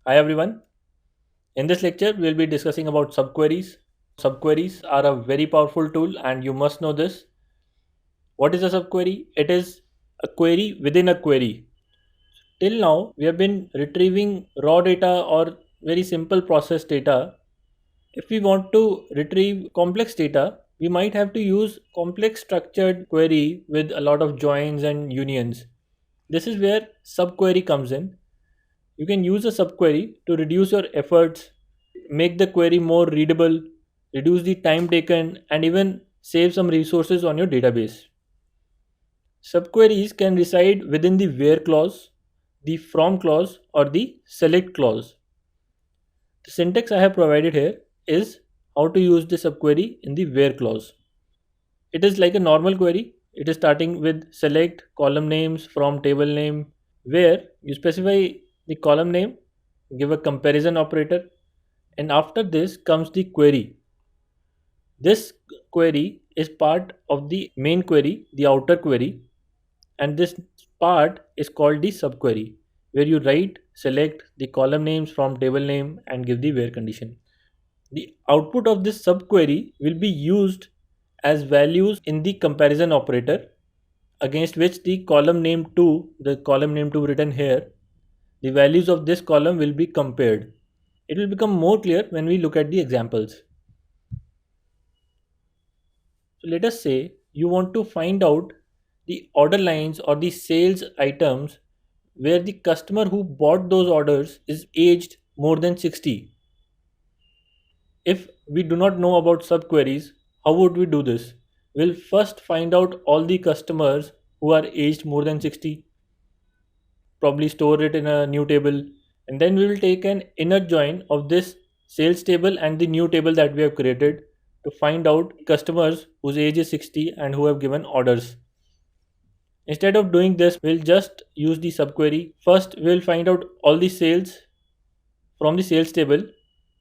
Hi everyone. In this lecture, we'll be discussing about subqueries. Subqueries are a very powerful tool and you must know this. What is a subquery? It is a query within a query. Till now, we have been retrieving raw data or very simple process data. If we want to retrieve complex data, we might have to use complex structured query with a lot of joins and unions. This is where subquery comes in. You can use a subquery to reduce your efforts, make the query more readable, reduce the time taken, and even save some resources on your database. Subqueries can reside within the where clause, the from clause, or the select clause. The syntax I have provided here is how to use the subquery in the where clause. It is like a normal query. It is starting with select column names from table name, where you specify the column name, give a comparison operator, and after this comes the query. This query is part of the main query, the outer query, and this part is called the subquery, where you write, select the column names from table name and give the where condition. The output of this subquery will be used as values in the comparison operator against which the column name 2, the column name 2 written here, the values of this column will be compared. It will become more clear when we look at the examples. So let us say you want to find out the order lines or the sales items where the customer who bought those orders is aged more than 60. If we do not know about subqueries, how would we do this? We'll first find out all the customers who are aged more than 60, probably store it in a new table, and then we will take an inner join of this sales table and the new table that we have created to find out customers whose age is 60 and who have given orders. Instead of doing this, we'll just use the subquery. First, we'll find out all the sales from the sales table.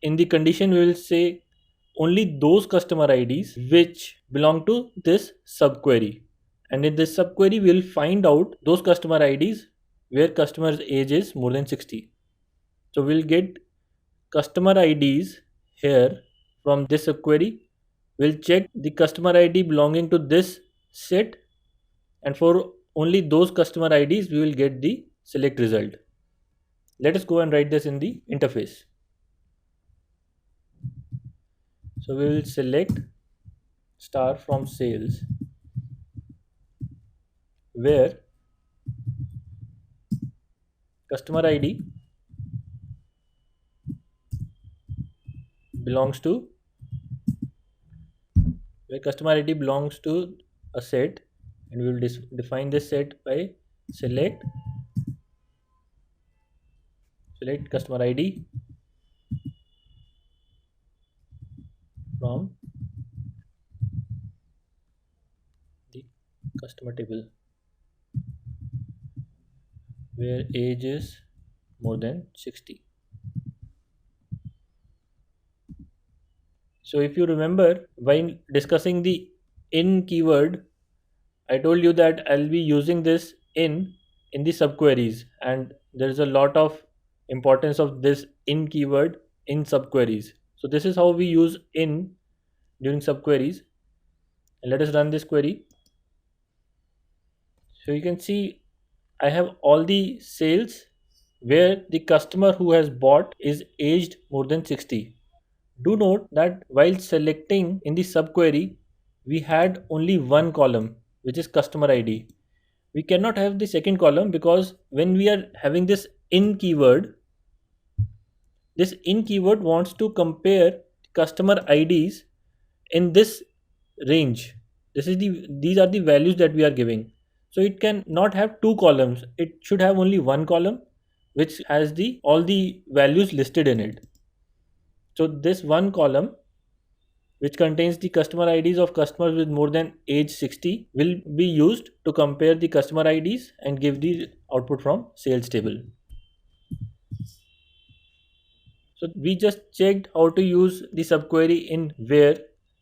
In the condition, we will say only those customer IDs which belong to this subquery. And in this subquery, we'll find out those customer IDs where customer's age is more than 60. So we'll get customer IDs here from this subquery. We'll check the customer ID belonging to this set, and for only those customer IDs we will get the select result. Let us go and write this in the interface. So we will select star from sales where customer ID belongs to a set, and we will define this set by select customer ID from the customer table where age is more than 60. So if you remember, while discussing the in keyword, I told you that I'll be using this in the subqueries, and there's a lot of importance of this in keyword in subqueries. So this is how we use in during subqueries. And let us run this query. So you can see I have all the sales where the customer who has bought is aged more than 60. Do note that while selecting in the subquery, we had only one column, which is customer ID. We cannot have the second column because when we are having this in keyword wants to compare customer IDs in this range. These are the values that we are giving. So it can not have two columns. It should have only one column which has the all the values listed in it. So this one column which contains the customer IDs of customers with more than age 60 will be used to compare the customer IDs and give the output from sales table. So we just checked how to use the subquery in where.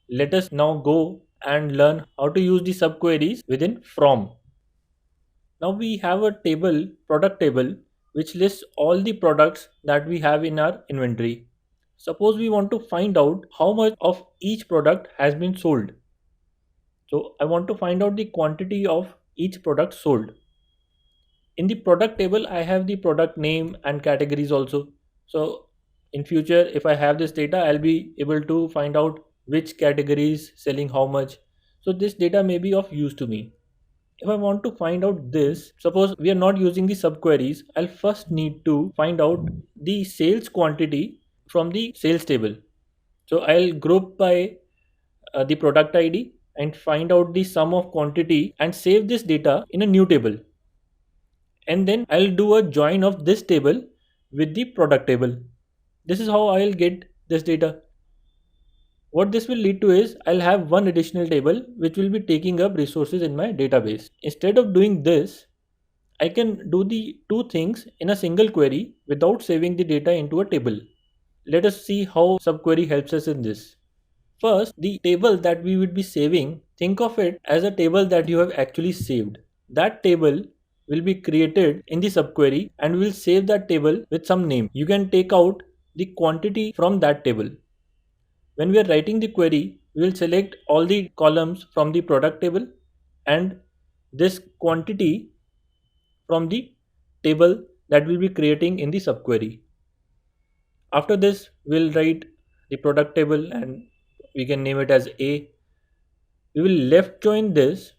Let us now go and learn how to use the subqueries within from. Now we have a table, product table, which lists all the products that we have in our inventory. Suppose we want to find out how much of each product has been sold. So I want to find out the quantity of each product sold. In the product table, I have the product name and categories also. So in future, if I have this data, I'll be able to find out which categories selling how much. So this data may be of use to me. If I want to find out this, suppose we are not using the subqueries, I'll first need to find out the sales quantity from the sales table. So I'll group by the product ID and find out the sum of quantity and save this data in a new table. And then I'll do a join of this table with the product table. This is how I'll get this data. What this will lead to is I'll have one additional table which will be taking up resources in my database. Instead of doing this, I can do the two things in a single query without saving the data into a table. Let us see how subquery helps us in this. First, the table that we would be saving, think of it as a table that you have actually saved. That table will be created in the subquery and we will save that table with some name. You can take out the quantity from that table. When we are writing the query, we will select all the columns from the product table and this quantity from the table that we'll be creating in the subquery. After this, we'll write the product table and we can name it as A. We will left join this.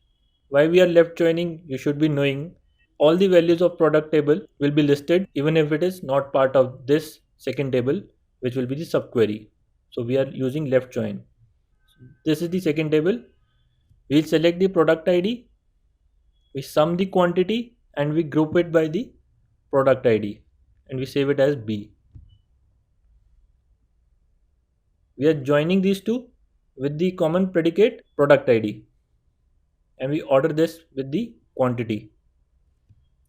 Why we are left joining, you should be knowing. All the values of product table will be listed even if it is not part of this second table, which will be the subquery. So we are using left join. This is the second table. We'll select the product ID, we sum the quantity and we group it by the product ID and we save it as B. We are joining these two with the common predicate product ID and we order this with the quantity.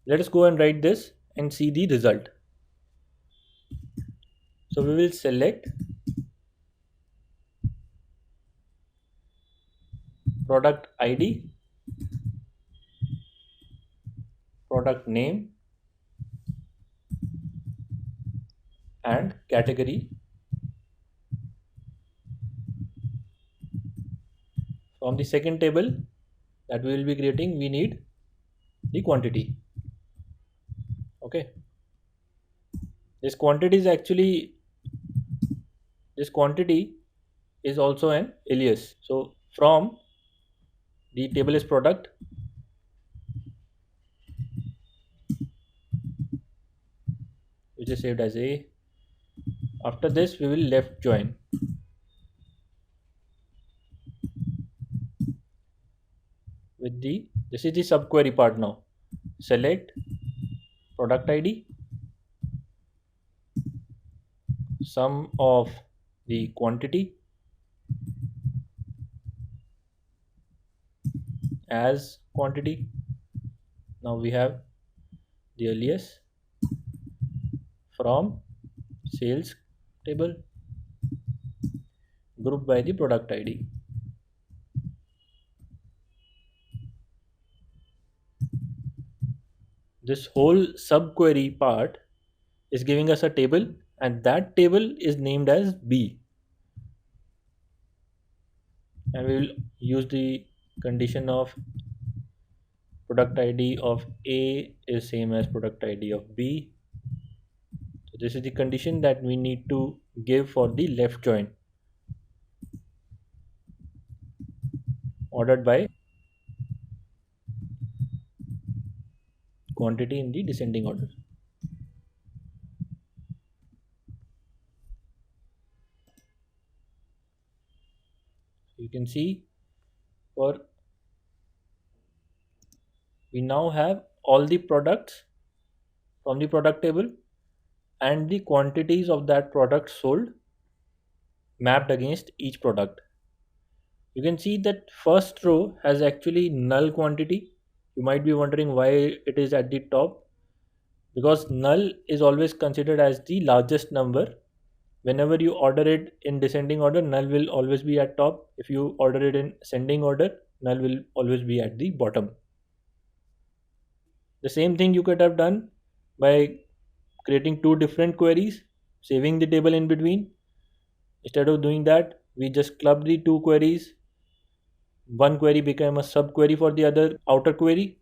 Let us go and write this and see the result. So we will select product ID, product name and category. From the second table that we will be creating, we need the quantity. Okay. This quantity is actually, this quantity is also an alias. So from the table is product, which is saved as A. After this, we will left join with the, this is the subquery part now. Select product ID, sum of the quantity as quantity. Now we have the alias from sales table grouped by the product ID. This whole subquery part is giving us a table and that table is named as B. And we will use the condition of product ID of A is same as product ID of B. So this is the condition that we need to give for the left join ordered by quantity in the descending order. You can see for we now have all the products from the product table and the quantities of that product sold mapped against each product. You can see that first row has actually null quantity. You might be wondering why it is at the top, because null is always considered as the largest number. Whenever you order it in descending order, null will always be at top. If you order it in ascending order, null will always be at the bottom. The same thing you could have done by creating two different queries, saving the table in between. Instead of doing that, we just clubbed the two queries. One query became a subquery for the other outer query,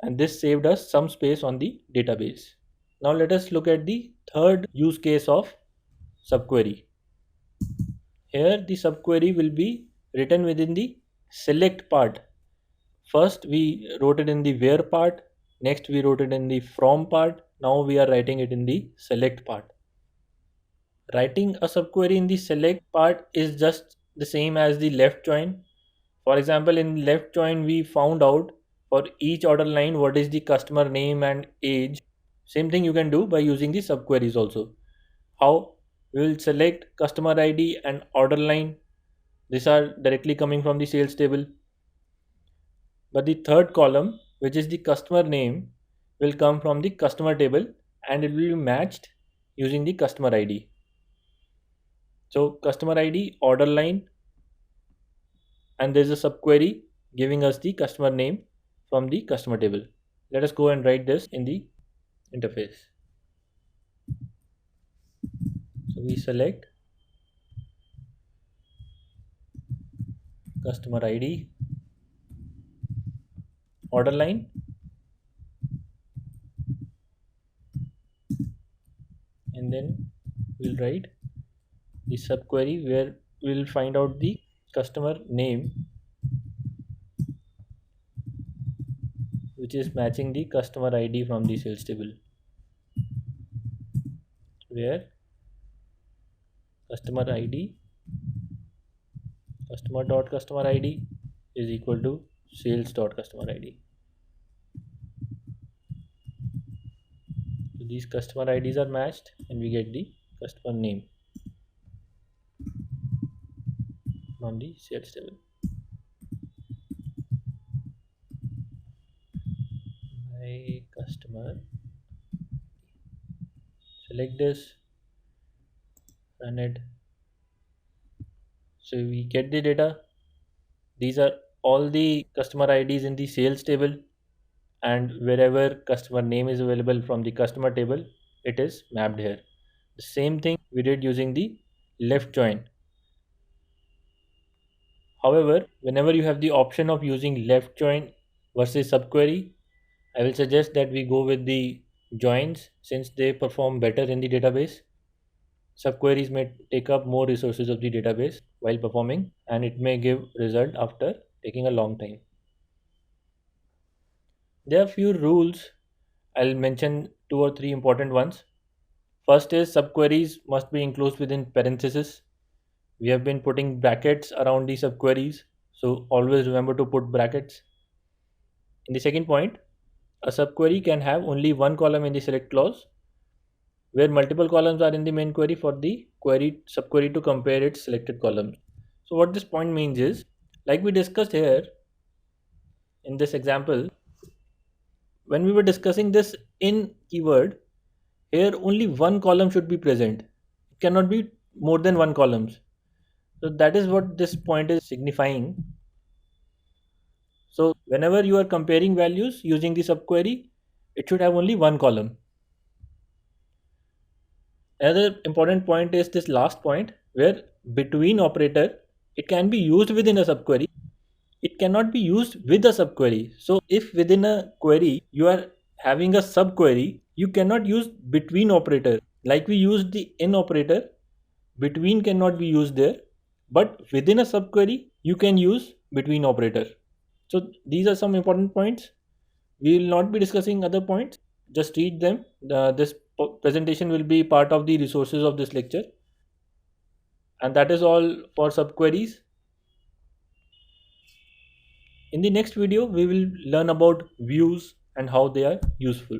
and this saved us some space on the database. Now let us look at the third use case of subquery. Here the subquery will be written within the select part. First we wrote it in the where part, next we wrote it in the from part, now we are writing it in the select part. Writing a subquery in the select part is just the same as the left join. For example, in left join we found out for each order line what is the customer name and age. Same thing you can do by using the subqueries also. How? We will select customer ID and order line. These are directly coming from the sales table. But the third column, which is the customer name, will come from the customer table and it will be matched using the customer ID. So customer ID, order line, and there's a subquery giving us the customer name from the customer table. Let us go and write this in the interface. So we select customer ID, order line, and then we'll write the subquery where we'll find out the customer name, which is matching the customer ID from the sales table, where customer ID, customer.customer ID is equal to sales.customer ID. So these customer IDs are matched and we get the customer name from the sales table. My customer, select this, run it. So we get the data. These are all the customer IDs in the sales table, and wherever customer name is available from the customer table, it is mapped here. The same thing we did using the left join. However, whenever you have the option of using left join versus subquery, I will suggest that we go with the joins since they perform better in the database. Subqueries may take up more resources of the database while performing, and it may give result after taking a long time. There are few rules. I'll mention two or three important ones. First is subqueries must be enclosed within parentheses. We have been putting brackets around the subqueries, so always remember to put brackets. In the second point, a subquery can have only one column in the select clause, where multiple columns are in the main query for the query subquery to compare its selected columns. So what this point means is, like we discussed here in this example, when we were discussing this in keyword, here only one column should be present. It cannot be more than one columns. So that is what this point is signifying. So whenever you are comparing values using the subquery, it should have only one column. Another important point is this last point where between operator, it can be used within a subquery. It cannot be used with a subquery. So if within a query you are having a subquery, you cannot use between operator. Like we used the in operator, between cannot be used there, but within a subquery you can use between operator. So these are some important points. We will not be discussing other points, just read them. This presentation will be part of the resources of this lecture, and that is all for subqueries. In the next video we will learn about views and how they are useful.